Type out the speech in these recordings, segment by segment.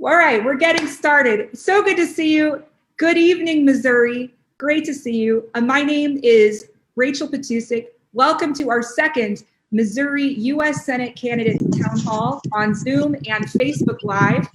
All right, we're getting started. So good to see you. Good evening, Missouri. Great to see you. My name is Rachel Patusik. Welcome to our second Missouri U.S. Senate Candidate Town Hall on Zoom and Facebook Live,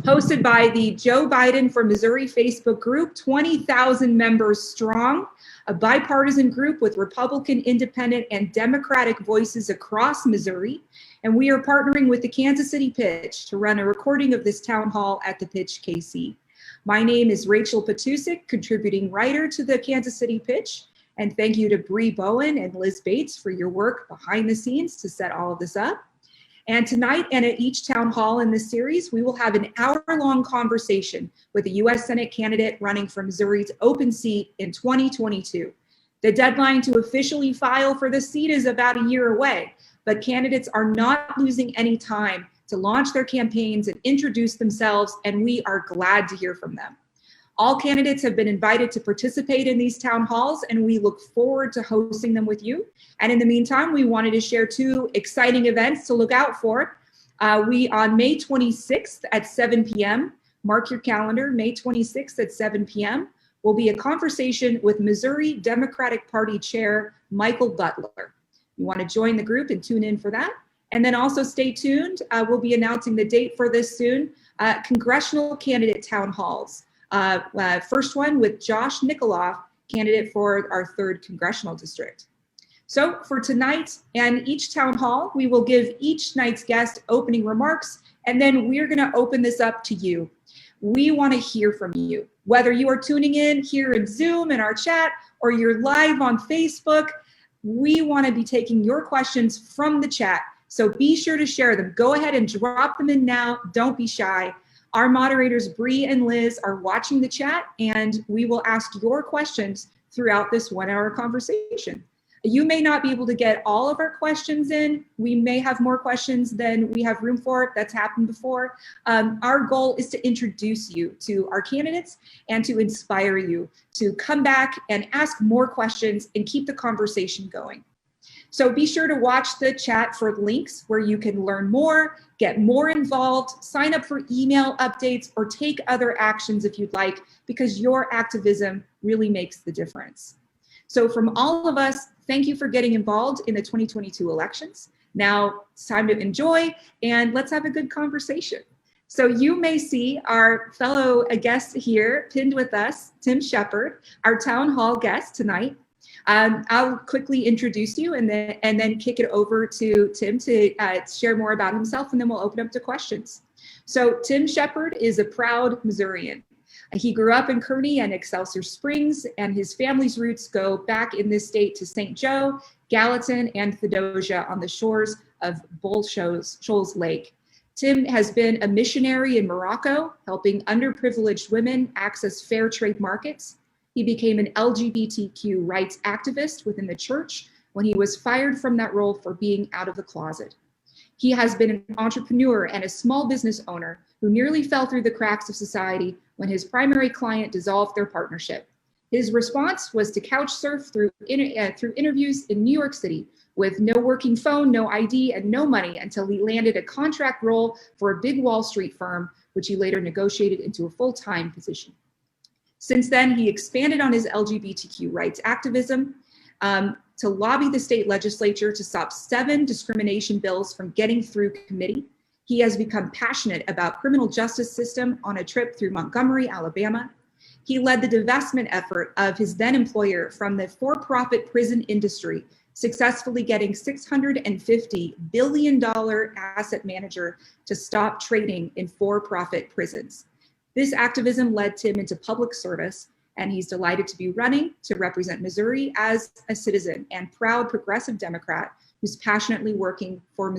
hosted by the Joe Biden for Missouri Facebook group, 20,000 members strong, a bipartisan group with Republican, Independent, and Democratic voices across Missouri. And we are partnering with the Kansas City Pitch to run a recording of this town hall at the Pitch KC. My name is Rachel Patusik, contributing writer to the Kansas City Pitch. And thank you to Bree Bowen and Liz Bates for your work behind the scenes to set all of this up. And tonight and at each town hall in this series, we will have an hour-long conversation with a U.S. Senate candidate running for Missouri's open seat in 2022. The deadline to officially file for the seat is about a year away, but candidates are not losing any time to launch their campaigns and introduce themselves, and we are glad to hear from them. All candidates have been invited to participate in these town halls, and we look forward to hosting them with you. And in the meantime, we wanted to share two exciting events to look out for. We, on May 26th at 7 p.m., mark your calendar, May 26th at 7 p.m., will be a conversation with Missouri Democratic Party Chair Michael Butler. You want to join the group and tune in for that. And then also stay tuned. We'll be announcing the date for this soon. Congressional candidate town halls. First one with Josh Nikoloff, candidate for our 3rd congressional district. So for tonight and each town hall, we will give each night's guest opening remarks, and then we're going to open this up to you. We want to hear from you, whether you are tuning in here in Zoom in our chat or you're live on Facebook. We want to be taking your questions from the chat, so be sure to share them. Go ahead and drop them in now. Don't be shy. Our moderators, Bree and Liz, are watching the chat, and we will ask your questions throughout this 1-hour conversation. You may not be able to get all of our questions in. We may have more questions than we have room for. That's happened before. Our goal is to introduce you to our candidates and to inspire you to come back and ask more questions and keep the conversation going. So be sure to watch the chat for links where you can learn more, get more involved, sign up for email updates, or take other actions if you'd like, because your activism really makes the difference. So from all of us, thank you for getting involved in the 2022 elections. Now it's time to enjoy, and let's have a good conversation. So you may see our fellow guest here pinned with us, Tim Shepard, our town hall guest tonight. I'll quickly introduce you and then kick it over to Tim to share more about himself, and then we'll open up to questions. So Tim Shepard is a proud Missourian. He grew up in Kearney and Excelsior Springs, and his family's roots go back in this state to St. Joe, Gallatin, and Theodosia on the shores of Bull Shoals Lake. Tim has been a missionary in Morocco, helping underprivileged women access fair trade markets. He became an LGBTQ rights activist within the church when he was fired from that role for being out of the closet. He has been an entrepreneur and a small business owner who nearly fell through the cracks of society when his primary client dissolved their partnership. His response was to couch surf through interviews in New York City with no working phone, no ID, and no money until he landed a contract role for a big Wall Street firm, which he later negotiated into a full-time position. Since then, he expanded on his LGBTQ rights activism to lobby the state legislature to stop 7 discrimination bills from getting through committee. He has become passionate about criminal justice system on a trip through Montgomery, Alabama. He led the divestment effort of his then employer from the for-profit prison industry, successfully getting $650 billion asset manager to stop trading in for-profit prisons. This activism led Tim into public service, and he's delighted to be running to represent Missouri as a citizen and proud progressive Democrat who's passionately working for a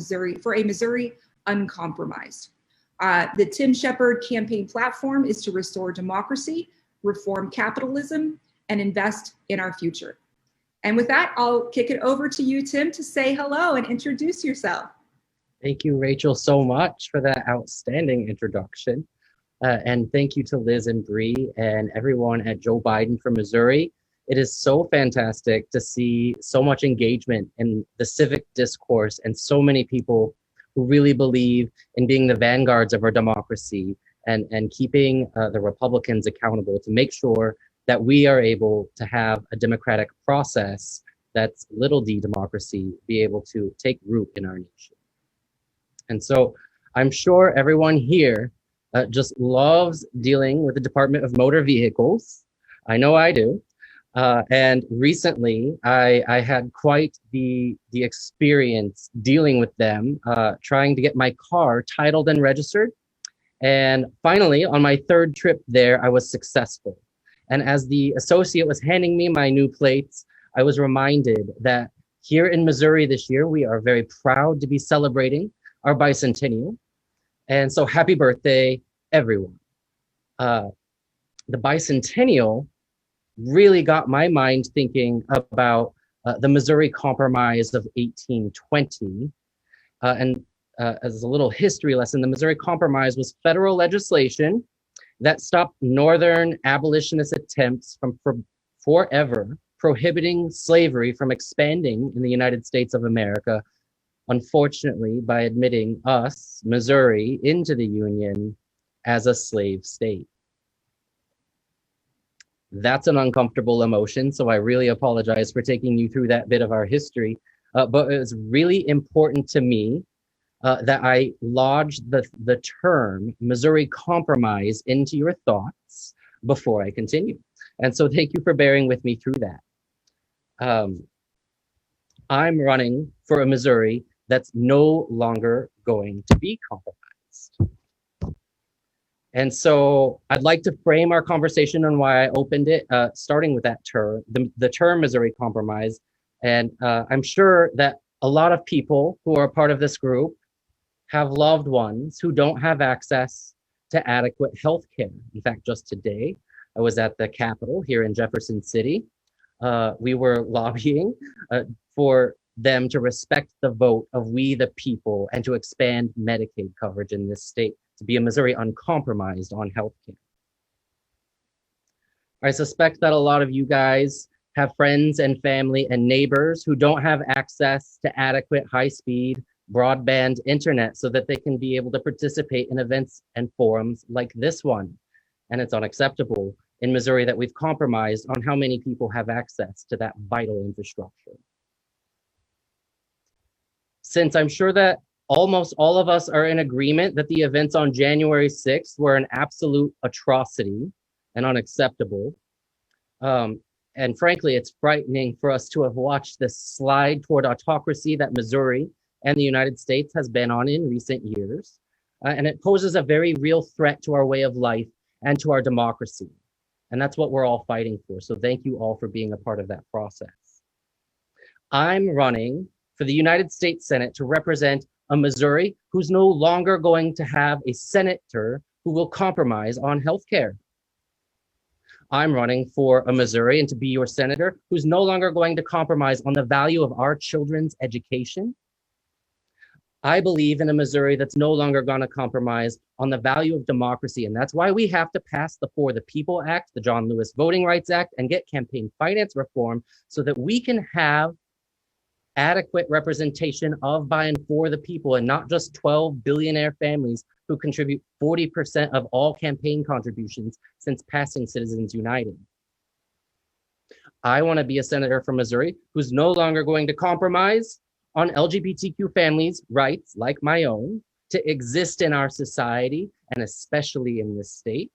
Missouri uncompromised. The Tim Shepard campaign platform is to restore democracy, reform capitalism, and invest in our future. And with that, I'll kick it over to you, Tim, to say hello and introduce yourself. Thank you, Rachel, so much for that outstanding introduction. And thank you to Liz and Bree and everyone at Joe Biden for Missouri. It is so fantastic to see so much engagement in the civic discourse and so many people who really believe in being the vanguards of our democracy and keeping the Republicans accountable to make sure that we are able to have a democratic process that's little d democracy be able to take root in our nation. And so I'm sure everyone here just loves dealing with the Department of Motor Vehicles. I know I do. And recently, I had quite the experience dealing with them, trying to get my car titled and registered. And finally, on my third trip there, I was successful. And as the associate was handing me my new plates, I was reminded that here in Missouri this year, we are very proud to be celebrating our bicentennial. And so happy birthday, everyone. The bicentennial really got my mind thinking about the Missouri Compromise of 1820. As a little history lesson, the Missouri Compromise was federal legislation that stopped Northern abolitionist attempts from forever prohibiting slavery from expanding in the United States of America, unfortunately, by admitting us, Missouri, into the Union as a slave state. That's an uncomfortable emotion, so I really apologize for taking you through that bit of our history, but it was really important to me that I lodged the term Missouri Compromise into your thoughts before I continue. And so thank you for bearing with me through that. I'm running for a Missouri that's no longer going to be compromised. And so I'd like to frame our conversation on why I opened it, starting with that term, the term Missouri Compromise. And I'm sure that a lot of people who are a part of this group have loved ones who don't have access to adequate health care. In fact, just today, I was at the Capitol here in Jefferson City. We were lobbying for them to respect the vote of we the people and to expand Medicaid coverage in this state to be a Missouri uncompromised on healthcare. I suspect that a lot of you guys have friends and family and neighbors who don't have access to adequate high-speed broadband internet so that they can be able to participate in events and forums like this one. And it's unacceptable in Missouri that we've compromised on how many people have access to that vital infrastructure. Since I'm sure that almost all of us are in agreement that the events on January 6th were an absolute atrocity and unacceptable. And frankly, it's frightening for us to have watched this slide toward autocracy that Missouri and the United States has been on in recent years. And it poses a very real threat to our way of life and to our democracy. And that's what we're all fighting for. So thank you all for being a part of that process. I'm running for the United States Senate to represent a Missouri who's no longer going to have a senator who will compromise on healthcare. I'm running for a Missouri and to be your senator who's no longer going to compromise on the value of our children's education. I believe in a Missouri that's no longer going to compromise on the value of democracy. And that's why we have to pass the For the People Act, the John Lewis Voting Rights Act, and get campaign finance reform so that we can have adequate representation of, by, and for the people, and not just 12 billionaire families who contribute 40% of all campaign contributions since passing Citizens United. I want to be a senator from Missouri who's no longer going to compromise on LGBTQ families' rights, like my own, to exist in our society, and especially in this state.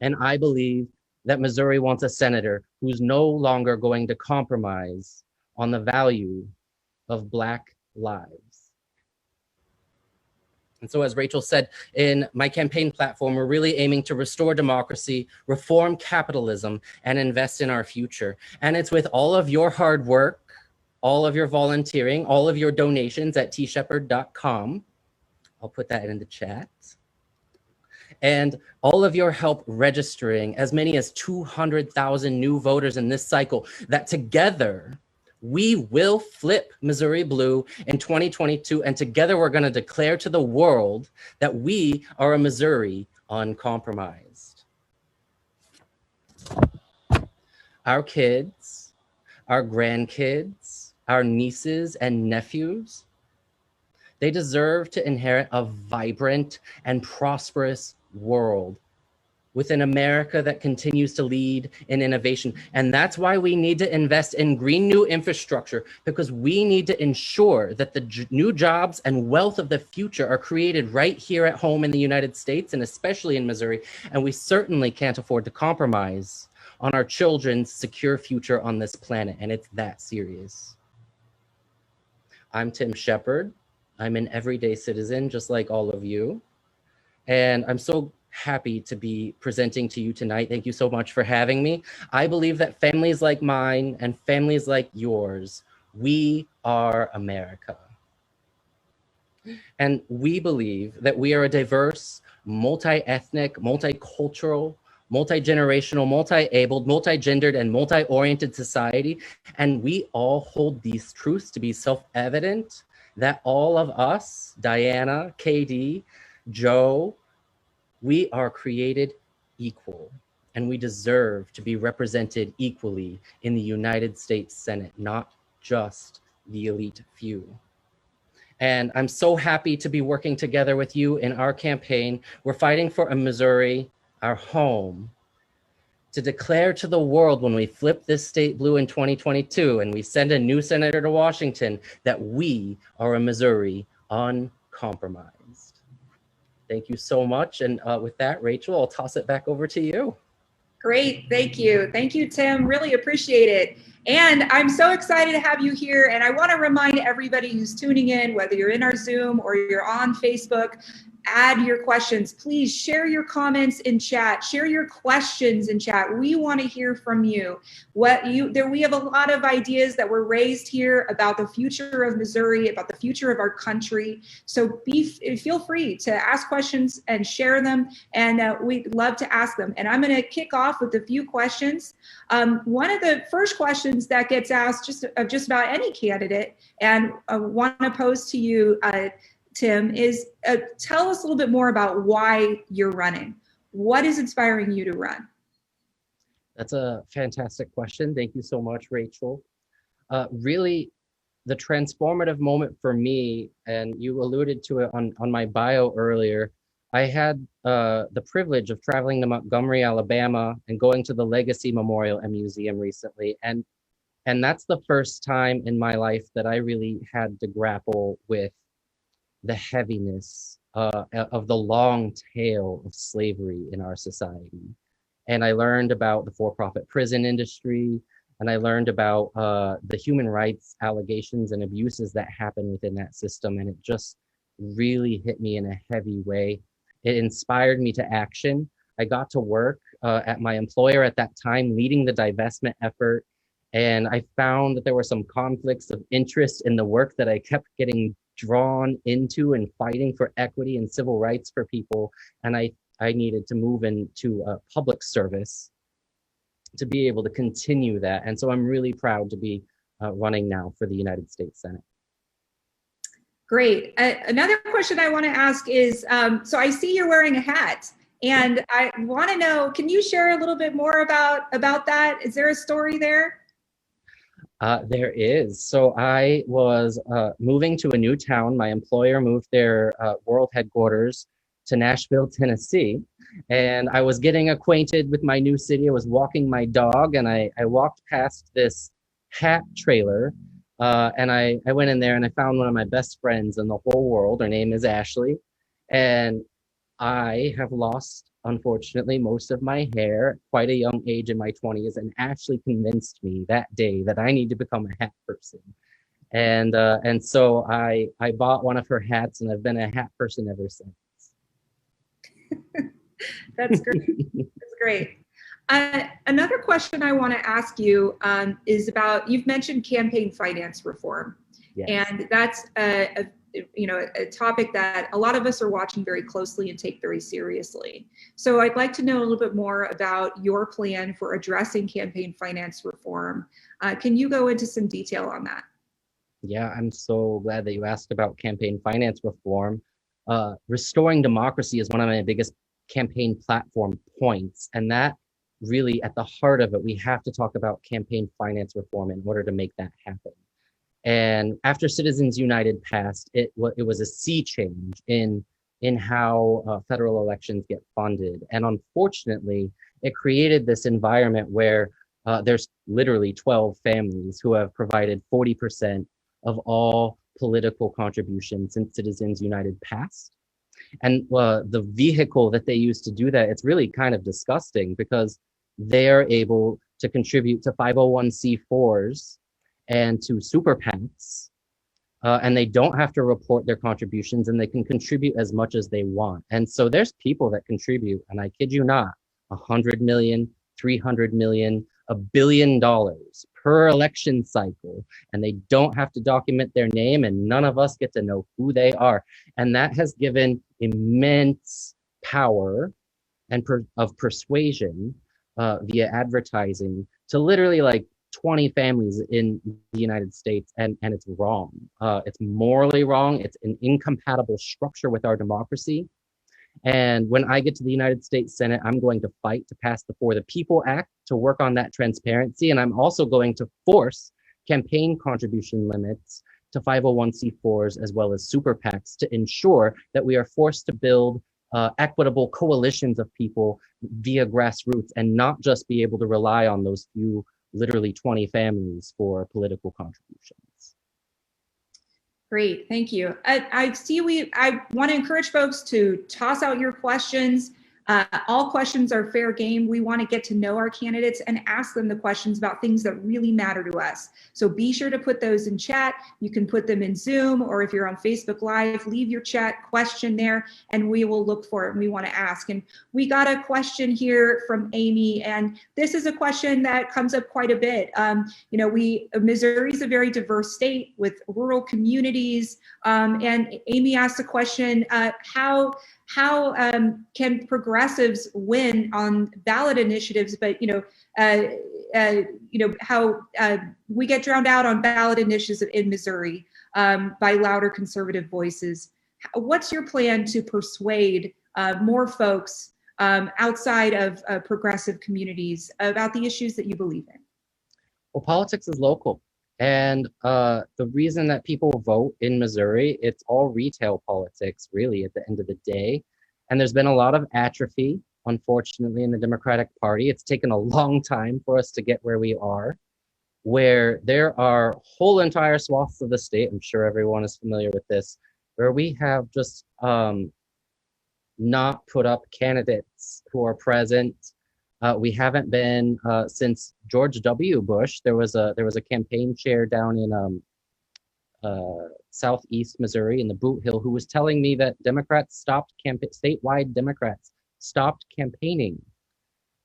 And I believe that Missouri wants a senator who's no longer going to compromise on the value of Black lives. And so, as Rachel said, in my campaign platform, we're really aiming to restore democracy, reform capitalism, and invest in our future. And it's with all of your hard work, all of your volunteering, all of your donations at tshepard.com. I'll put that in the chat. And all of your help registering as many as 200,000 new voters in this cycle, that together we will flip Missouri blue in 2022. And together we're going to declare to the world that we are a Missouri uncompromised. Our kids, our grandkids, our nieces and nephews, They deserve to inherit a vibrant and prosperous world with an America that continues to lead in innovation. And that's why we need to invest in green new infrastructure, because we need to ensure that the new jobs and wealth of the future are created right here at home in the United States, and especially in Missouri. And we certainly can't afford to compromise on our children's secure future on this planet. And it's that serious. I'm Tim Shepard. I'm an everyday citizen, just like all of you. And I'm so happy to be presenting to you tonight. Thank you so much for having me. I believe that families like mine and families like yours, we are America. And we believe that we are a diverse, multi-ethnic, multicultural, multi-generational, multi-abled, multi-gendered, and multi-oriented society. And we all hold these truths to be self-evident, that all of us, Diana, KD, Joe, we are created equal, and we deserve to be represented equally in the United States Senate, not just the elite few. And I'm so happy to be working together with you in our campaign. We're fighting for a Missouri, our home, to declare to the world when we flip this state blue in 2022 and we send a new senator to Washington that we are a Missouri uncompromised. Thank you so much. And with that, Rachel, I'll toss it back over to you. Great, thank you. Thank you, Tim, really appreciate it. And I'm so excited to have you here. And I wanna remind everybody who's tuning in, whether you're in our Zoom or you're on Facebook, add your questions. Please share your comments in chat, share your questions in chat. We wanna hear from you. We have a lot of ideas that were raised here about the future of Missouri, about the future of our country. So feel free to ask questions and share them, and we'd love to ask them. And I'm gonna kick off with a few questions. One of the first questions that gets asked of just about any candidate, and I wanna pose to you, Tim, is tell us a little bit more about why you're running. What is inspiring you to run? That's a fantastic question. Thank you so much, Rachel. Really, the transformative moment for me, and you alluded to it on my bio earlier, I had the privilege of traveling to Montgomery, Alabama, and going to the Legacy Memorial and Museum recently. And that's the first time in my life that I really had to grapple with the heaviness of the long tail of slavery in our society. And I learned about the for-profit prison industry, and I learned about the human rights allegations and abuses that happen within that system. And it just really hit me in a heavy way. It inspired me to action. I got to work at my employer at that time, leading the divestment effort. And I found that there were some conflicts of interest in the work that I kept getting drawn into and fighting for equity and civil rights for people. And I needed to move into public service to be able to continue that. And so I'm really proud to be running now for the United States Senate. Great. Another question I want to ask is, so I see you're wearing a hat, and I want to know, can you share a little bit more about that? Is there a story there? There is. So I was moving to a new town. My employer moved their world headquarters to Nashville, Tennessee. And I was getting acquainted with my new city. I was walking my dog, and I walked past this hat trailer. And I went in there and I found one of my best friends in the whole world. Her name is Ashley. And I have lost, unfortunately, most of my hair at quite a young age in my 20s, and Ashley convinced me that day that I need to become a hat person. And so I bought one of her hats, and I've been a hat person ever since. That's great. That's great. Another question I want to ask you is about, you've mentioned campaign finance reform. Yes. And that's a topic that a lot of us are watching very closely and take very seriously. So I'd like to know a little bit more about your plan for addressing campaign finance reform. Can you go into some detail on that? Yeah, I'm so glad that you asked about campaign finance reform. Restoring democracy is one of my biggest campaign platform points, and that really, at the heart of it, we have to talk about campaign finance reform in order to make that happen. And after Citizens United passed, it was a sea change in how federal elections get funded. And unfortunately, it created this environment where there's literally 12 families who have provided 40% of all political contributions since Citizens United passed. And the vehicle that they use to do that, it's really kind of disgusting because they are able to contribute to 501c4s and to super PACs, and they don't have to report their contributions, and they can contribute as much as they want. And so there's people that contribute, and I kid you not, 100 million, 300 million, $1 billion per election cycle, and they don't have to document their name, and none of us get to know who they are. And that has given immense power and of persuasion via advertising to literally like 20 families in the United States, and it's wrong. It's morally wrong. It's an incompatible structure with our democracy. And when I get to the United States Senate, I'm going to fight to pass the For the People Act to work on that transparency. And I'm also going to force campaign contribution limits to 501c4s as well as super PACs to ensure that we are forced to build equitable coalitions of people via grassroots and not just be able to rely on those few, literally 20 families for political contributions. Great, thank you. I want to encourage folks to toss out your questions. All questions are fair game. We want to get to know our candidates and ask them the questions about things that really matter to us. So be sure to put those in chat. You can put them in Zoom, or if you're on Facebook Live, leave your chat question there and we will look for it and we want to ask. And we got a question here from Amy, and this is a question that comes up quite a bit. Missouri is a very diverse state with rural communities. And Amy asked a question, how can progressives win on ballot initiatives, but how we get drowned out on ballot initiatives in Missouri by louder conservative voices. What's your plan to persuade more folks outside of progressive communities about the issues that you believe in? Well, politics is local. And the reason that people vote in Missouri, it's all retail politics, really, at the end of the day. And there's been a lot of atrophy, unfortunately, in the Democratic Party. It's taken a long time for us to get where we are, where there are whole entire swaths of the state, I'm sure everyone is familiar with this, where we have just not put up candidates who are present. We haven't been since George W. Bush. There was a campaign chair down in southeast Missouri in the Boot Hill who was telling me that statewide Democrats stopped campaigning.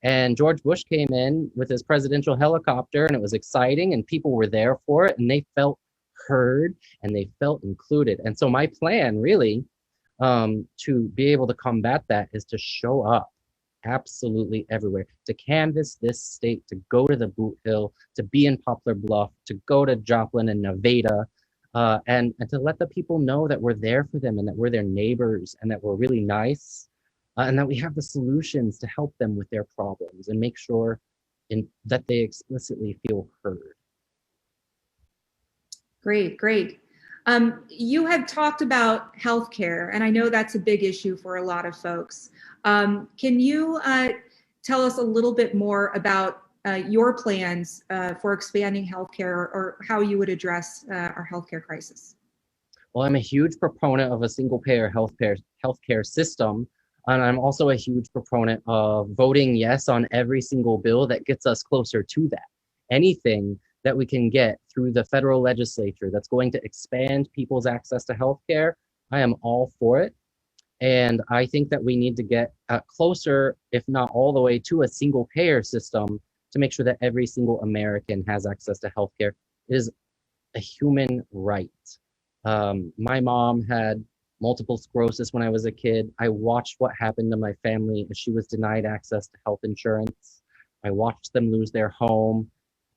And George Bush came in with his presidential helicopter, and it was exciting, and people were there for it, and they felt heard and they felt included. And so my plan, really, to be able to combat that is to show up absolutely everywhere, to canvass this state, to go to the Boot Hill, to be in Poplar Bluff, to go to Joplin and Nevada, and to let the people know that we're there for them and that we're their neighbors and that we're really nice, and that we have the solutions to help them with their problems and make sure that they explicitly feel heard. Great. You had talked about healthcare, and I know that's a big issue for a lot of folks. Can you tell us a little bit more about your plans for expanding healthcare, or how you would address our healthcare crisis? Well, I'm a huge proponent of a single-payer healthcare system, and I'm also a huge proponent of voting yes on every single bill that gets us closer to that. Anything that we can get through the federal legislature that's going to expand people's access to healthcare, I am all for it. And I think that we need to get closer, if not all the way, to a single payer system to make sure that every single American has access to healthcare. It is a human right. My mom had multiple sclerosis when I was a kid. I watched what happened to my family as she was denied access to health insurance. I watched them lose their home.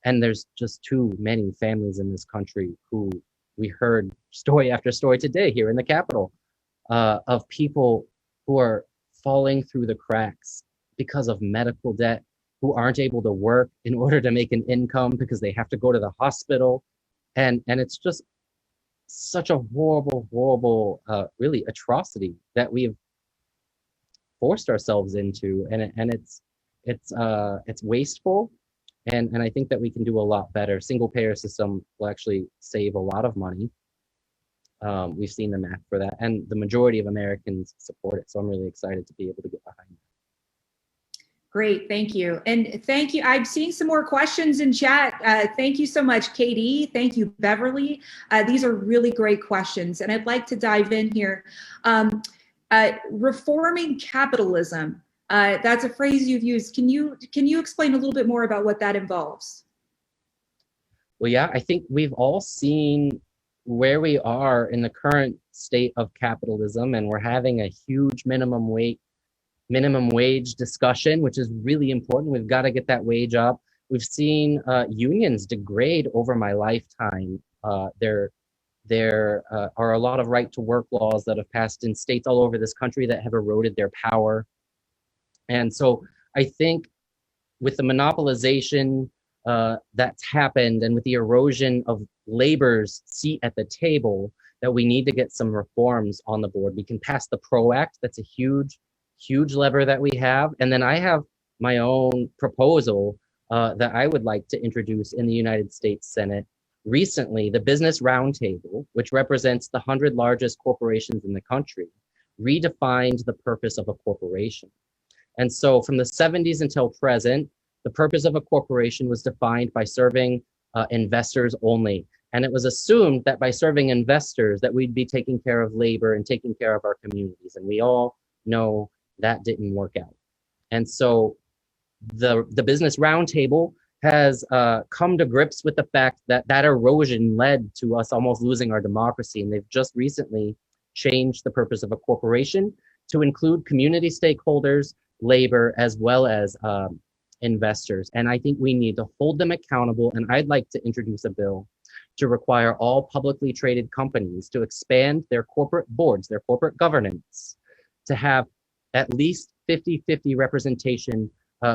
And there's just too many families in this country who we heard story after story today here in the Capitol of people who are falling through the cracks because of medical debt, who aren't able to work in order to make an income because they have to go to the hospital. And it's just such a horrible, really atrocity that we've forced ourselves into, and it's wasteful, and I think that we can do a lot better. Single payer system will actually save a lot of money. We've seen the math for that, and the majority of Americans support it. So I'm really excited to be able to get behind it. Great, thank you. And thank you. I'm seeing some more questions in chat. Thank you so much, Katie. Thank you, Beverly. These are really great questions, and I'd like to dive in here. Reforming capitalism, that's a phrase you've used. Can you explain a little bit more about what that involves? Well, yeah, I think we've all seen where we are in the current state of capitalism, and we're having a huge minimum wage discussion, which is really important. We've got to get that wage up. We've seen unions degrade over my lifetime. There are a lot of right to work laws that have passed in states all over this country that have eroded their power. And so I think with the monopolization that's happened, and with the erosion of labor's seat at the table, that we need to get some reforms on the board. We can pass the PRO Act. That's a huge lever that we have. And then I have my own proposal that I would like to introduce in the United States Senate. Recently, the Business Roundtable, which represents the 100 largest corporations in the country, redefined the purpose of a corporation. And so from the 70s until present, the purpose of a corporation was defined by serving investors only. And it was assumed that by serving investors that we'd be taking care of labor and taking care of our communities. And we all know that didn't work out. And so the Business Roundtable has come to grips with the fact that that erosion led to us almost losing our democracy. And they've just recently changed the purpose of a corporation to include community stakeholders, labor, as well as investors. And I think we need to hold them accountable. And I'd like to introduce a bill to require all publicly traded companies to expand their corporate boards, their corporate governance, to have at least 50-50 representation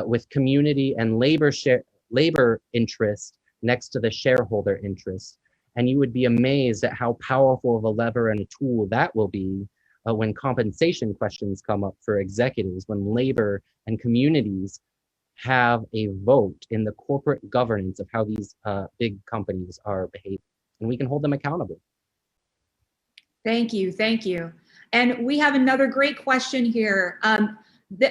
with community and labor interest next to the shareholder interest. And you would be amazed at how powerful of a lever and a tool that will be when compensation questions come up for executives, when labor and communities have a vote in the corporate governance of how these big companies are behaving, and we can hold them accountable. Thank you, thank you. And we have another great question here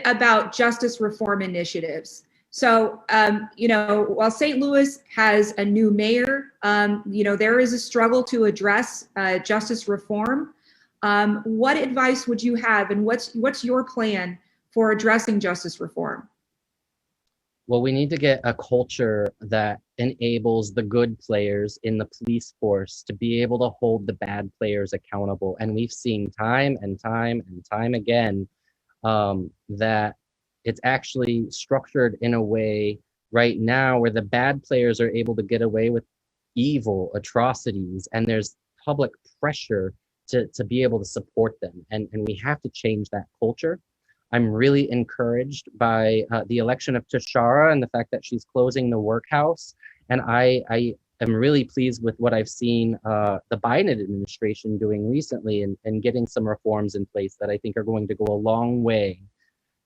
about justice reform initiatives. So, while St. Louis has a new mayor, there is a struggle to address justice reform. What advice would you have, and what's your plan for addressing justice reform? Well, we need to get a culture that enables the good players in the police force to be able to hold the bad players accountable. And we've seen time and time and time again that it's actually structured in a way right now where the bad players are able to get away with evil atrocities, and there's public pressure to be able to support them. And we have to change that culture. I'm really encouraged by the election of Tashara and the fact that she's closing the workhouse. And I am really pleased with what I've seen the Biden administration doing recently, and getting some reforms in place that I think are going to go a long way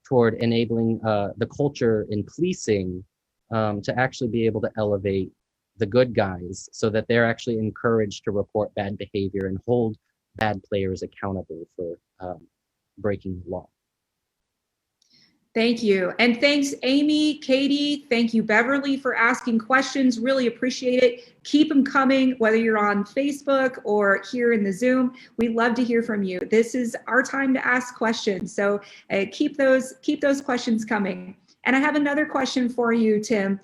toward enabling the culture in policing to actually be able to elevate the good guys so that they're actually encouraged to report bad behavior and hold bad players accountable for breaking the law. Thank you. And thanks, Amy, Katie. Thank you, Beverly, for asking questions. Really appreciate it. Keep them coming, whether you're on Facebook or here in the Zoom. We'd love to hear from you. This is our time to ask questions. So keep those questions coming. And I have another question for you, Tim.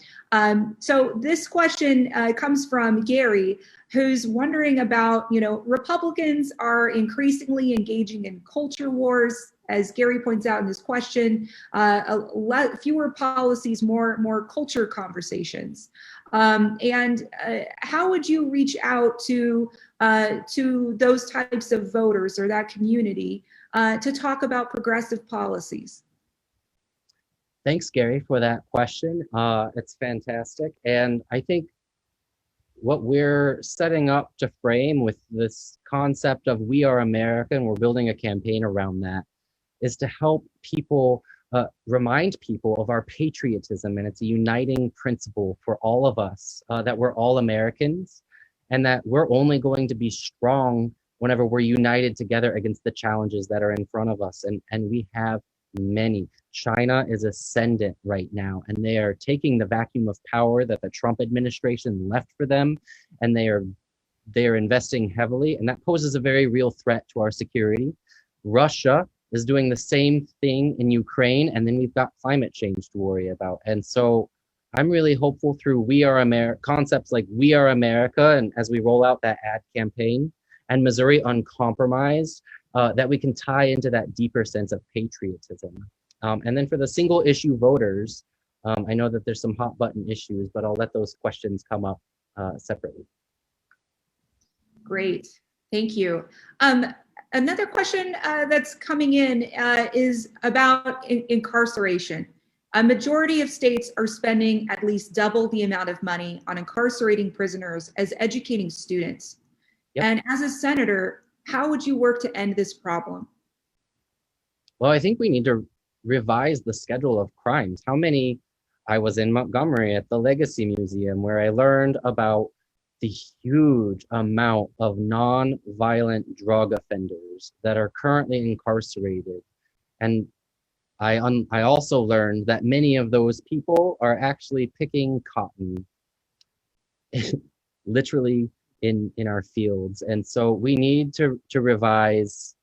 So this question comes from Gary, who's wondering about, Republicans are increasingly engaging in culture wars, as Gary points out in this question, fewer policies, more culture conversations. And how would you reach out to those types of voters or that community to talk about progressive policies? Thanks, Gary, for that question. It's fantastic. And I think what we're setting up to frame with this concept of We Are America, and we're building a campaign around that, is to help people, remind people of our patriotism. And it's a uniting principle for all of us, that we're all Americans and that we're only going to be strong whenever we're united together against the challenges that are in front of us. And we have many. China is ascendant right now, and they are taking the vacuum of power that the Trump administration left for them, and they are investing heavily, and that poses a very real threat to our security. Russia is doing the same thing in Ukraine, and then we've got climate change to worry about. And so I'm really hopeful through We Are America, concepts like We Are America, and as we roll out that ad campaign, and Missouri Uncompromised, that we can tie into that deeper sense of patriotism. And then for the single issue voters, I know that there's some hot button issues, but I'll let those questions come up separately. Great, thank you. Another question that's coming in is about incarceration. A majority of states are spending at least double the amount of money on incarcerating prisoners as educating students. Yep. And as a senator, how would you work to end this problem? Well, I think we need to revise the schedule of crimes. I was in Montgomery at the Legacy Museum, where I learned about the huge amount of non-violent drug offenders that are currently incarcerated. And I also learned that many of those people are actually picking cotton, literally in our fields. And so we need to revise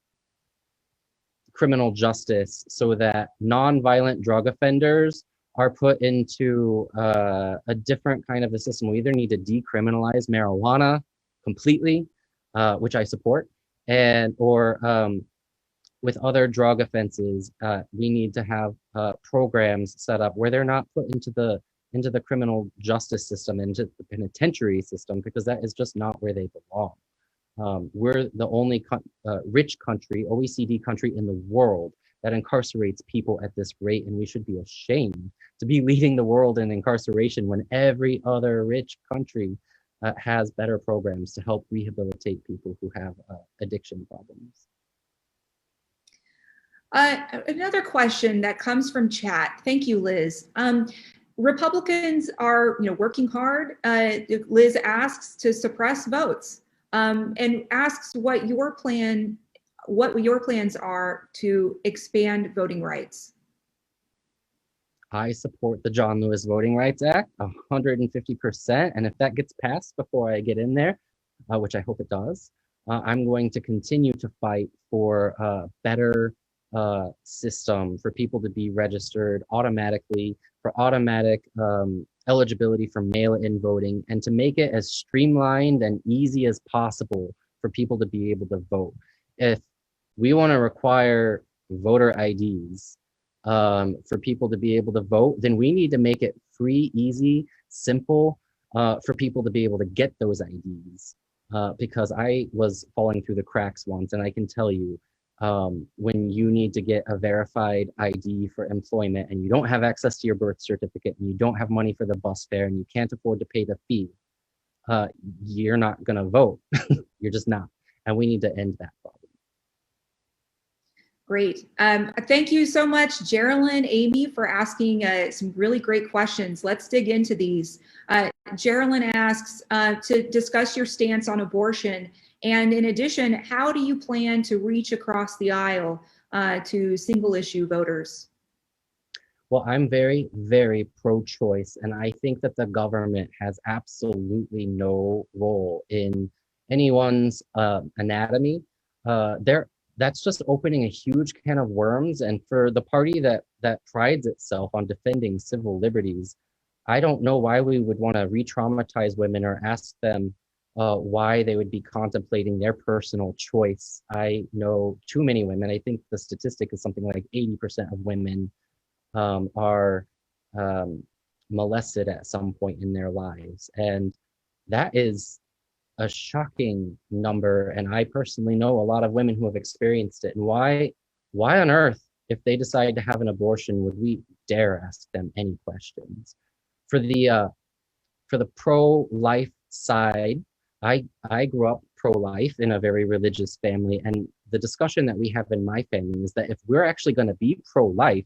criminal justice so that non-violent drug offenders are put into a different kind of a system. We either need to decriminalize marijuana completely, which I support, or with other drug offenses, we need to have programs set up where they're not put into the criminal justice system, into the penitentiary system, because that is just not where they belong. We're the only rich country, OECD country in the world that incarcerates people at this rate, and we should be ashamed to be leading the world in incarceration when every other rich country has better programs to help rehabilitate people who have addiction problems. Another question that comes from chat. Thank you, Liz. Republicans are, working hard. Liz asks to suppress votes and asks what your plans are to expand voting rights. I support the John Lewis Voting Rights Act 150%, and if that gets passed before I get in there, which I hope it does, I'm going to continue to fight for a better system for people to be registered automatically, for automatic eligibility for mail-in voting, and to make it as streamlined and easy as possible for people to be able to vote. If we want to require voter IDs for people to be able to vote, then we need to make it free, easy, simple for people to be able to get those IDs. Because I was falling through the cracks once, and I can tell you, when you need to get a verified ID for employment and you don't have access to your birth certificate and you don't have money for the bus fare and you can't afford to pay the fee, you're not going to vote. You're just not. And we need to end that problem. Great. Thank you so much, Geraldine, Amy, for asking some really great questions. Let's dig into these. Geraldine asks to discuss your stance on abortion. And in addition, how do you plan to reach across the aisle to single issue voters? Well, I'm very, very pro-choice, and I think that the government has absolutely no role in anyone's anatomy. That's just opening a huge can of worms. And for the party that prides itself on defending civil liberties, I don't know why we would want to re-traumatize women or ask them why they would be contemplating their personal choice. I know too many women. I think the statistic is something like 80% of women are molested at some point in their lives. And that is a shocking number. And I personally know a lot of women who have experienced it. And why on earth, if they decide to have an abortion, would we dare ask them any questions? For the pro-life side, I grew up pro-life in a very religious family, and the discussion that we have in my family is that if we're actually going to be pro-life,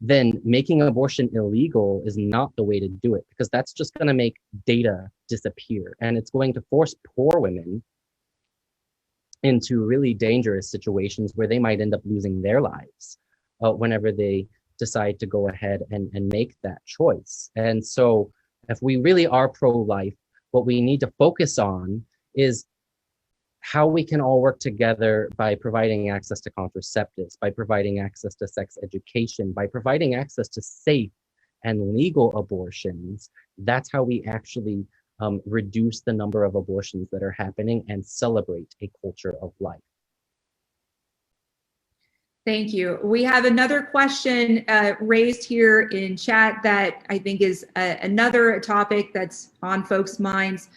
then making abortion illegal is not the way to do it, because that's just going to make data disappear, and it's going to force poor women into really dangerous situations where they might end up losing their lives whenever they decide to go ahead and make that choice. And so if we really are pro-life, what we need to focus on is how we can all work together by providing access to contraceptives, by providing access to sex education, by providing access to safe and legal abortions. That's how we actually reduce the number of abortions that are happening and celebrate a culture of life. Thank you. We have another question raised here in chat that I think is another topic that's on folks' minds,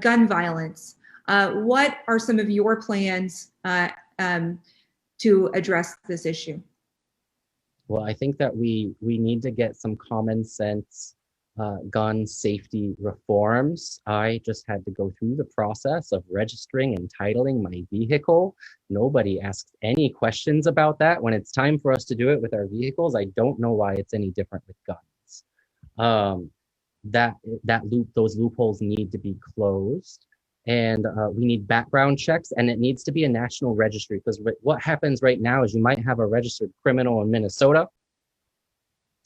gun violence. What are some of your plans to address this issue? Well, I think that we need to get some common sense gun safety reforms. I just had to go through the process of registering and titling my vehicle. Nobody asks any questions about that. When it's time for us to do it with our vehicles, I don't know why it's any different with guns. Those loopholes need to be closed. And we need background checks, and it needs to be a national registry, because what happens right now is you might have a registered criminal in Minnesota.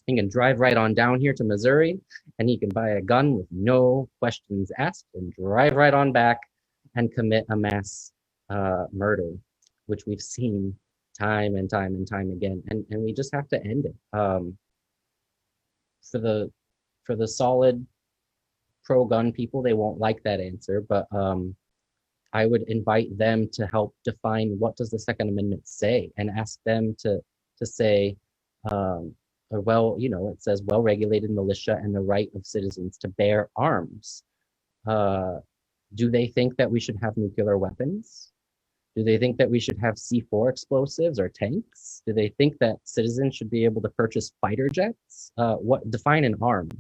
He can drive right on down here to Missouri, and he can buy a gun with no questions asked and drive right on back and commit a mass murder, which we've seen time and time and time again. And we just have to end it. For the solid pro-gun people, they won't like that answer, but I would invite them to help define what does the Second Amendment say, and ask them to say, well, you know, it says well-regulated militia and the right of citizens to bear arms. Do they think that we should have nuclear weapons? Do they think that we should have C4 explosives or tanks? Do they think that citizens should be able to purchase fighter jets? What define an arm?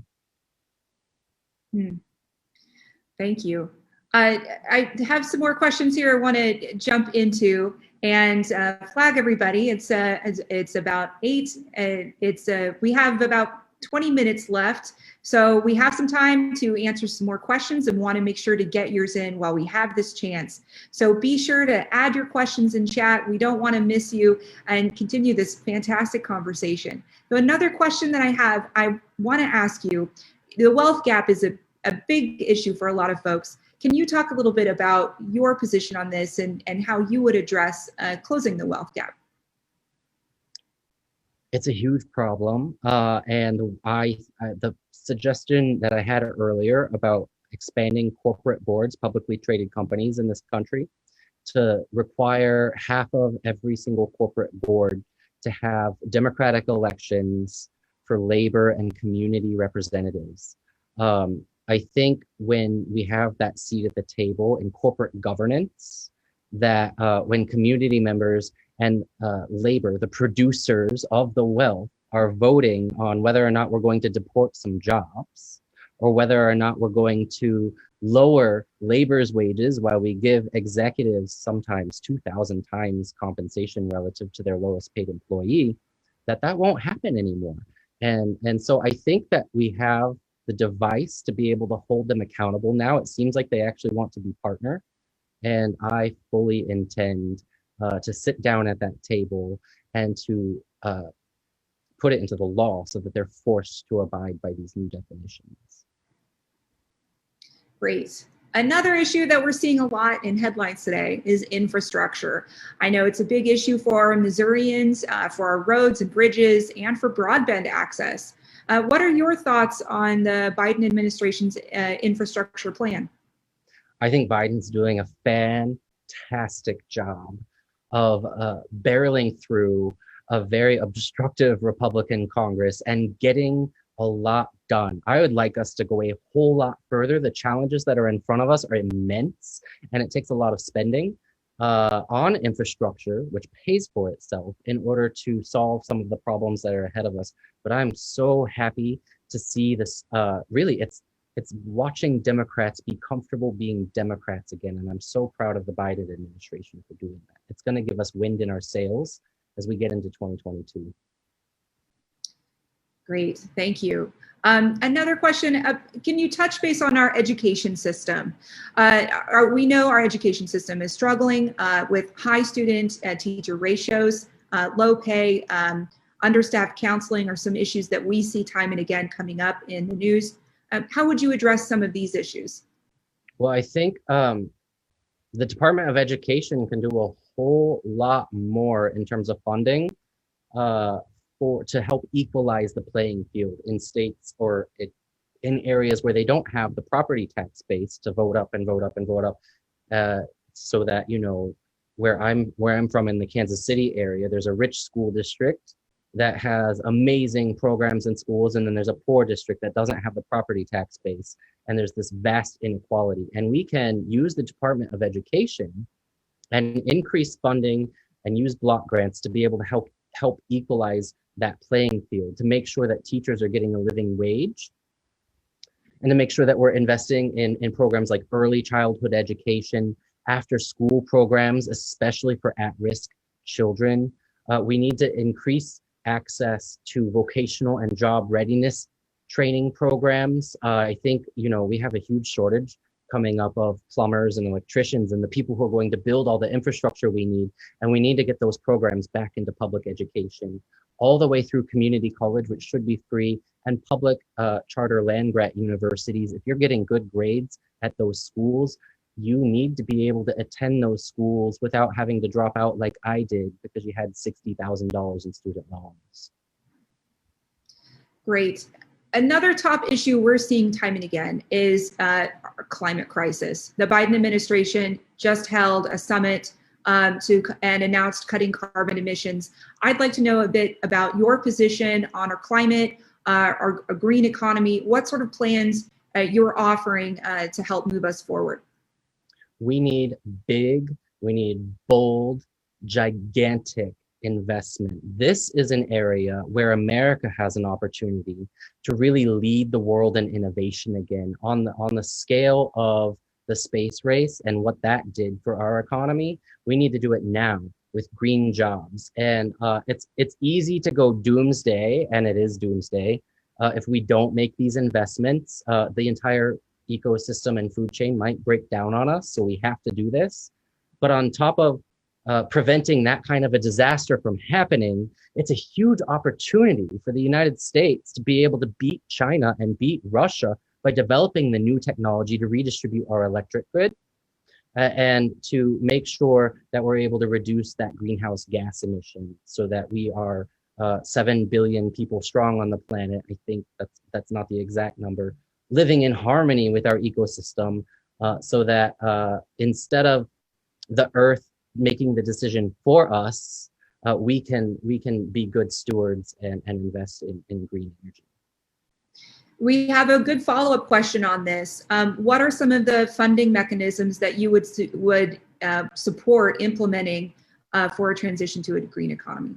Thank you. I have some more questions here I want to jump into and flag everybody. It's about 8. We have about 20 minutes left, so we have some time to answer some more questions and want to make sure to get yours in while we have this chance. So be sure to add your questions in chat. We don't want to miss you, and continue this fantastic conversation. So another question that I want to ask you, the wealth gap is a big issue for a lot of folks. Can you talk a little bit about your position on this and how you would address closing the wealth gap? It's a huge problem. And the suggestion that I had earlier about expanding corporate boards, publicly traded companies in this country, to require half of every single corporate board to have democratic elections for labor and community representatives. I think when we have that seat at the table in corporate governance, that when community members and labor, the producers of the wealth, are voting on whether or not we're going to deport some jobs, or whether or not we're going to lower labor's wages while we give executives sometimes 2,000 times compensation relative to their lowest paid employee, that won't happen anymore. And so I think that we have the device to be able to hold them accountable now. It seems like they actually want to be partner. And I fully intend to sit down at that table and to put it into the law so that they're forced to abide by these new definitions. Great. Another issue that we're seeing a lot in headlines today is infrastructure. I know it's a big issue for our Missourians, for our roads and bridges, and for broadband access. What are your thoughts on the Biden administration's infrastructure plan? I think Biden's doing a fantastic job of barreling through a very obstructive Republican Congress and getting a lot done. I would like us to go a whole lot further. The challenges that are in front of us are immense, and it takes a lot of spending on infrastructure, which pays for itself, in order to solve some of the problems that are ahead of us. But I'm so happy to see this. Really, It's watching Democrats be comfortable being Democrats again. And I'm so proud of the Biden administration for doing that. It's going to give us wind in our sails as we get into 2022. Great, thank you. Another question, can you touch base on our education system? We know our education system is struggling with high student teacher ratios, low pay, understaffed counseling are some issues that we see time and again coming up in the news. How would you address some of these issues? Well, I think the Department of Education can do a whole lot more in terms of funding to help equalize the playing field in states or in areas where they don't have the property tax base to vote up and vote up and vote up. So that, you know, where I'm from in the Kansas City area, there's a rich school district that has amazing programs in schools, and then there's a poor district that doesn't have the property tax base, and there's this vast inequality. And we can use the Department of Education and increase funding and use block grants to be able to help equalize that playing field, to make sure that teachers are getting a living wage, and to make sure that we're investing in programs like early childhood education, after school programs, especially for at-risk children. We need to increase access to vocational and job readiness training programs. I think, you know, we have a huge shortage coming up of plumbers and electricians and the people who are going to build all the infrastructure we need. And we need to get those programs back into public education, all the way through community college, which should be free, and public charter land grant universities. If you're getting good grades at those schools, you need to be able to attend those schools without having to drop out like I did because you had $60,000 in student loans. Great. Another top issue we're seeing time and again is our climate crisis. The Biden administration just held a summit and announced cutting carbon emissions. I'd like to know a bit about your position on our climate, our green economy, what sort of plans you're offering to help move us forward. We need big, we need bold, gigantic investment. This is an area where America has an opportunity to really lead the world in innovation again on the scale of the space race and what that did for our economy. We need to do it now with green jobs. And it's easy to go doomsday, and it is doomsday. If we don't make these investments, the entire ecosystem and food chain might break down on us. So we have to do this. But on top of preventing that kind of a disaster from happening, it's a huge opportunity for the United States to be able to beat China and beat Russia by developing the new technology to redistribute our electric grid and to make sure that we're able to reduce that greenhouse gas emission so that we are 7 billion people strong on the planet. I think that's not the exact number, living in harmony with our ecosystem, so that instead of the earth making the decision for us, we can be good stewards and invest in green energy. We have a good follow-up question on this. What are some of the funding mechanisms that you would support implementing for a transition to a green economy?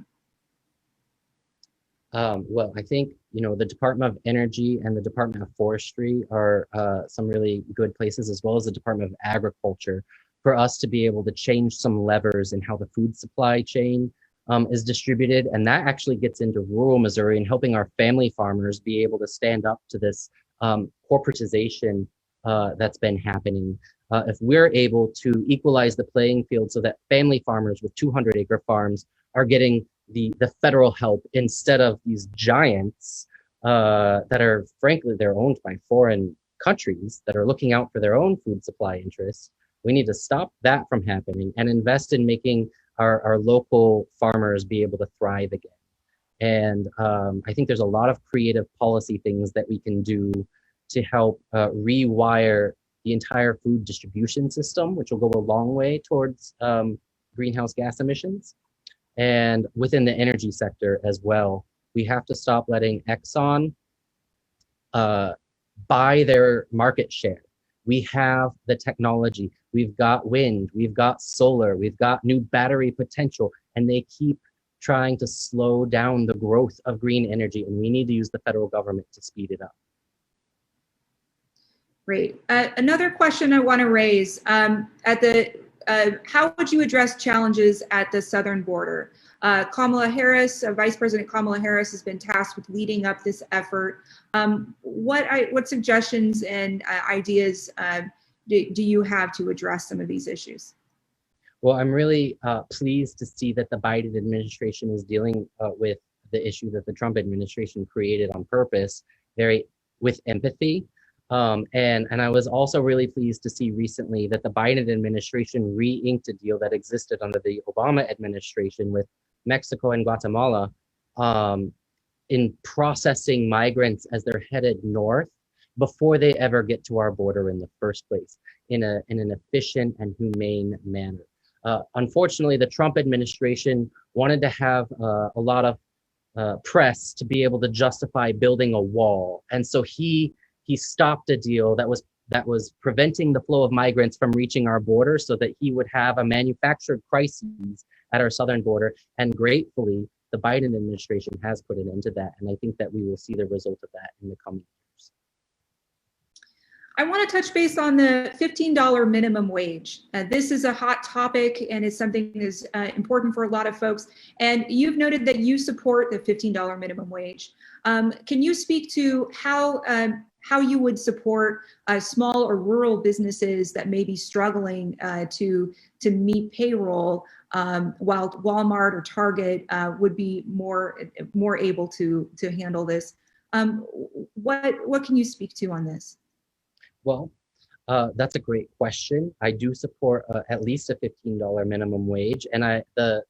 Well, I think, you know, the Department of Energy and the Department of Forestry are some really good places, as well as the Department of Agriculture, for us to be able to change some levers in how the food supply chain is distributed. And that actually gets into rural Missouri and helping our family farmers be able to stand up to this corporatization that's been happening. If we're able to equalize the playing field so that family farmers with 200-acre farms are getting the federal help instead of these giants that are, frankly, they're owned by foreign countries that are looking out for their own food supply interests. We need to stop that from happening and invest in making our local farmers be able to thrive again. And I think there's a lot of creative policy things that we can do to help rewire the entire food distribution system, which will go a long way towards greenhouse gas emissions. And within the energy sector as well, we have to stop letting Exxon buy their market share. We have the technology, we've got wind, we've got solar, we've got new battery potential, and they keep trying to slow down the growth of green energy, and we need to use the federal government to speed it up. Great. Another question I want to raise how would you address challenges at the southern border? Kamala Harris, Vice President Kamala Harris, has been tasked with leading up this effort. What suggestions and ideas do you have to address some of these issues? Well, I'm really pleased to see that the Biden administration is dealing with the issue that the Trump administration created on purpose, with empathy. And I was also really pleased to see recently that the Biden administration re-inked a deal that existed under the Obama administration with Mexico and Guatemala in processing migrants as they're headed north before they ever get to our border in the first place, in an efficient and humane manner. Unfortunately, the Trump administration wanted to have a lot of press to be able to justify building a wall, and so he stopped a deal that was preventing the flow of migrants from reaching our border, so that he would have a manufactured crisis at our southern border. And gratefully, the Biden administration has put an end to that, and I think that we will see the result of that in the coming years. I want to touch base on the $15 minimum wage. This is a hot topic, and it's something that is important for a lot of folks. And you've noted that you support the $15 minimum wage. Can you speak to how you would support small or rural businesses that may be struggling to meet payroll, while Walmart or Target would be more able to handle this? What can you speak to on this? Well, that's a great question. I do support at least a $15 minimum wage, and the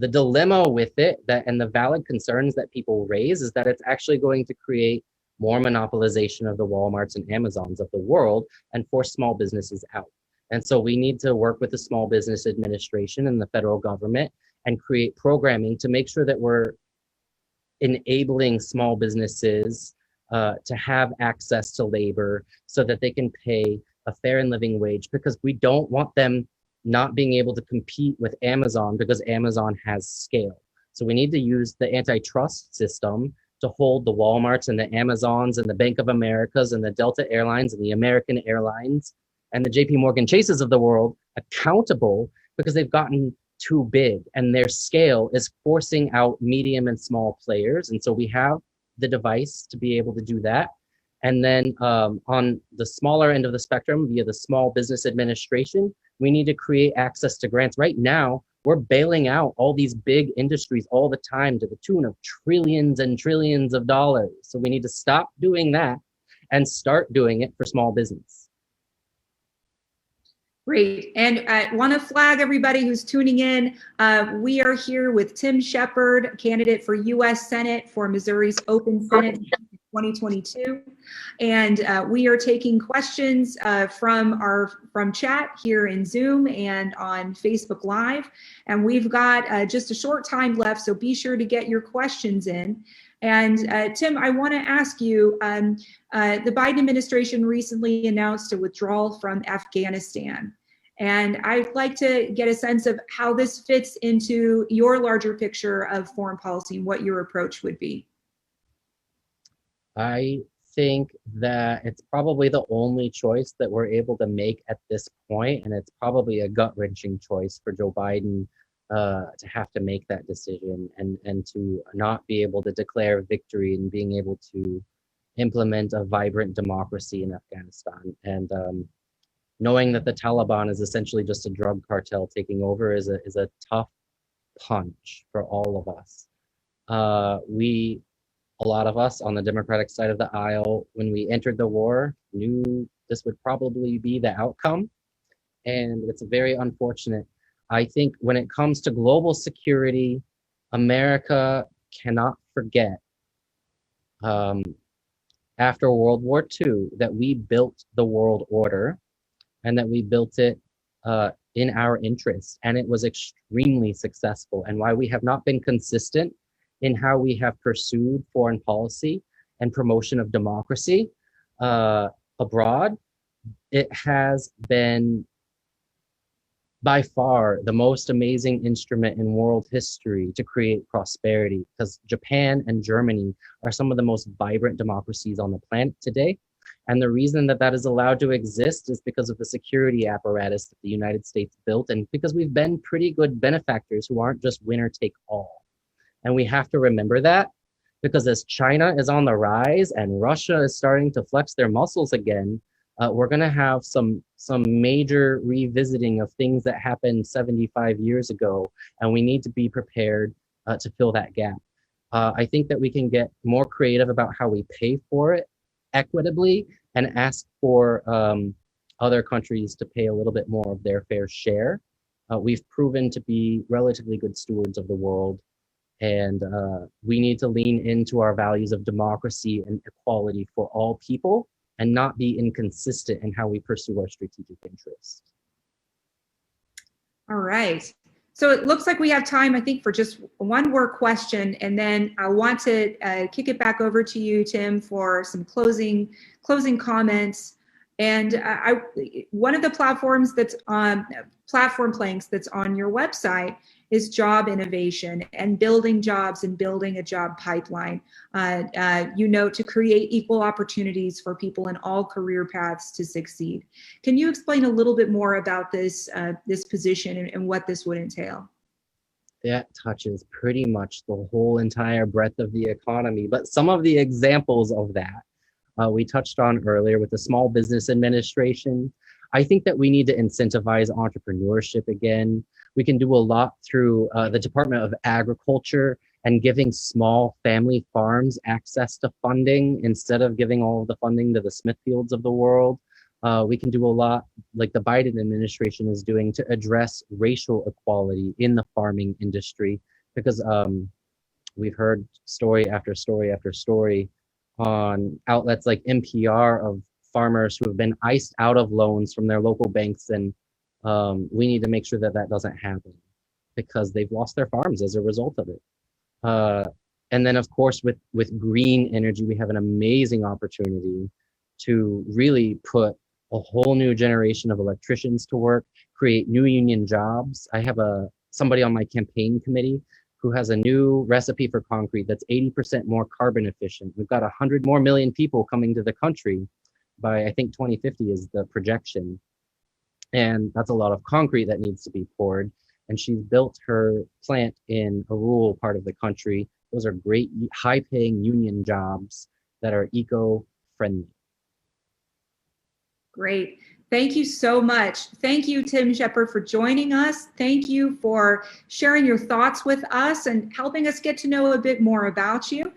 dilemma with it and the valid concerns that people raise is that it's actually going to create more monopolization of the Walmarts and Amazons of the world and force small businesses out. And so we need to work with the Small Business Administration and the federal government and create programming to make sure that we're enabling small businesses to have access to labor so that they can pay a fair and living wage, because we don't want them not being able to compete with Amazon because Amazon has scale. So we need to use the antitrust system to hold the Walmarts and the Amazons and the Bank of Americas and the Delta Airlines and the American Airlines and the JP Morgan Chases of the world accountable, because they've gotten too big and their scale is forcing out medium and small players. And so we have the device to be able to do that. And then on the smaller end of the spectrum, via the Small Business Administration, we need to create access to grants. Right now, we're bailing out all these big industries all the time to the tune of trillions and trillions of dollars. So we need to stop doing that and start doing it for small business. Great. And I want to flag everybody who's tuning in. We are here with Tim Shepard, candidate for U.S. Senate for Missouri's Open Senate 2022. And we are taking questions from chat here in Zoom and on Facebook Live. And we've got just a short time left, so be sure to get your questions in. And Tim, I want to ask you, the Biden administration recently announced a withdrawal from Afghanistan. And I'd like to get a sense of how this fits into your larger picture of foreign policy and what your approach would be. I think that it's probably the only choice that we're able to make at this point, and it's probably a gut-wrenching choice for Joe Biden to have to make that decision and to not be able to declare victory and being able to implement a vibrant democracy in Afghanistan. And knowing that the Taliban is essentially just a drug cartel taking over is a tough punch for all of us. A lot of us on the Democratic side of the aisle, when we entered the war, knew this would probably be the outcome. And it's very unfortunate. I think when it comes to global security, America cannot forget after World War II that we built the world order and that we built it in our interest. And it was extremely successful. And why we have not been consistent in how we have pursued foreign policy and promotion of democracy abroad, it has been by far the most amazing instrument in world history to create prosperity, because Japan and Germany are some of the most vibrant democracies on the planet today. And the reason that that is allowed to exist is because of the security apparatus that the United States built, and because we've been pretty good benefactors who aren't just winner take all. And we have to remember that, because as China is on the rise and Russia is starting to flex their muscles again, we're going to have some major revisiting of things that happened 75 years ago, and we need to be prepared to fill that gap. I think that we can get more creative about how we pay for it equitably and ask for other countries to pay a little bit more of their fair share. We've proven to be relatively good stewards of the world, and we need to lean into our values of democracy and equality for all people and not be inconsistent in how we pursue our strategic interests. All right. So it looks like we have time, I think, for just one more question, and then I want to kick it back over to you, Tim, for some closing comments. And one of the platforms that's on platform planks that's on your website is job innovation and building jobs and building a job pipeline. You know, to create equal opportunities for people in all career paths to succeed. Can you explain a little bit more about this this position and what this would entail? That touches pretty much the whole entire breadth of the economy, but some of the examples of that we touched on earlier with the Small Business Administration. I think that we need to incentivize entrepreneurship again. We can do a lot through the Department of Agriculture and giving small family farms access to funding instead of giving all of the funding to the Smithfields of the world. We can do a lot like the Biden administration is doing to address racial equality in the farming industry, because we've heard story after story after story on outlets like NPR of farmers who have been iced out of loans from their local banks, and we need to make sure that that doesn't happen because they've lost their farms as a result of it. And then, of course, with green energy, we have an amazing opportunity to really put a whole new generation of electricians to work, create new union jobs. I have somebody on my campaign committee who has a new recipe for concrete that's 80% more carbon efficient. We've got 100 more million people coming to the country by, I think, 2050 is the projection. And that's a lot of concrete that needs to be poured. And she's built her plant in a rural part of the country. Those are great, high-paying union jobs that are eco-friendly. Great. Thank you so much. Thank you, Tim Shepard, for joining us. Thank you for sharing your thoughts with us and helping us get to know a bit more about you.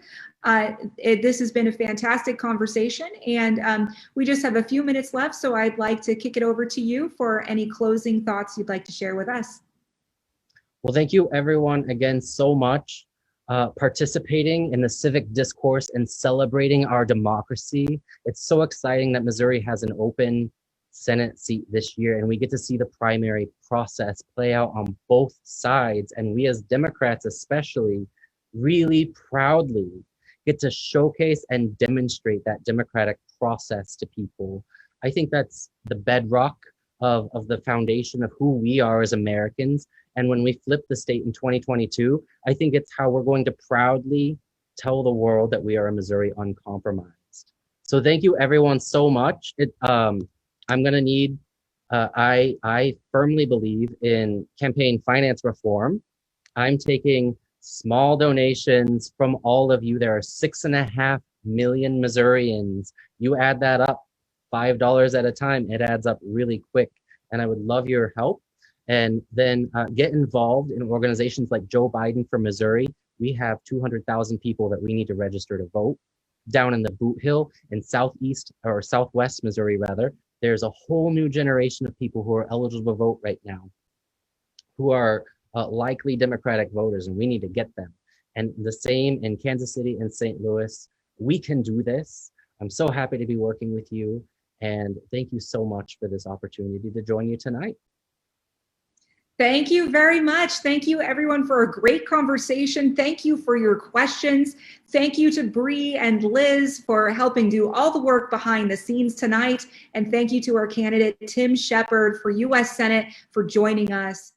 This has been a fantastic conversation, and we just have a few minutes left, so I'd like to kick it over to you for any closing thoughts you'd like to share with us. Well, thank you everyone again so much participating in the civic discourse and celebrating our democracy. It's so exciting that Missouri has an open Senate seat this year, and we get to see the primary process play out on both sides. And we as Democrats especially really proudly get to showcase and demonstrate that democratic process to people. I think that's the bedrock of the foundation of who we are as Americans. And when we flip the state in 2022, I think it's how we're going to proudly tell the world that we are a Missouri uncompromised. So thank you everyone so much. I'm gonna need, I firmly believe in campaign finance reform. I'm taking small donations from all of you. There are 6.5 million Missourians. You add that up, $5 at a time, it adds up really quick. And I would love your help. And then get involved in organizations like Joe Biden for Missouri. We have 200,000 people that we need to register to vote. Down in the Boot Hill in southeast or southwest Missouri rather, there's a whole new generation of people who are eligible to vote right now, who are likely Democratic voters, and we need to get them. And the same in Kansas City and St. Louis. We can do this. I'm so happy to be working with you, and thank you so much for this opportunity to join you tonight. Thank you very much. Thank you everyone for a great conversation. Thank you for your questions. Thank you to Bree and Liz for helping do all the work behind the scenes tonight. And thank you to our candidate, Tim Shepard for U.S. Senate, for joining us.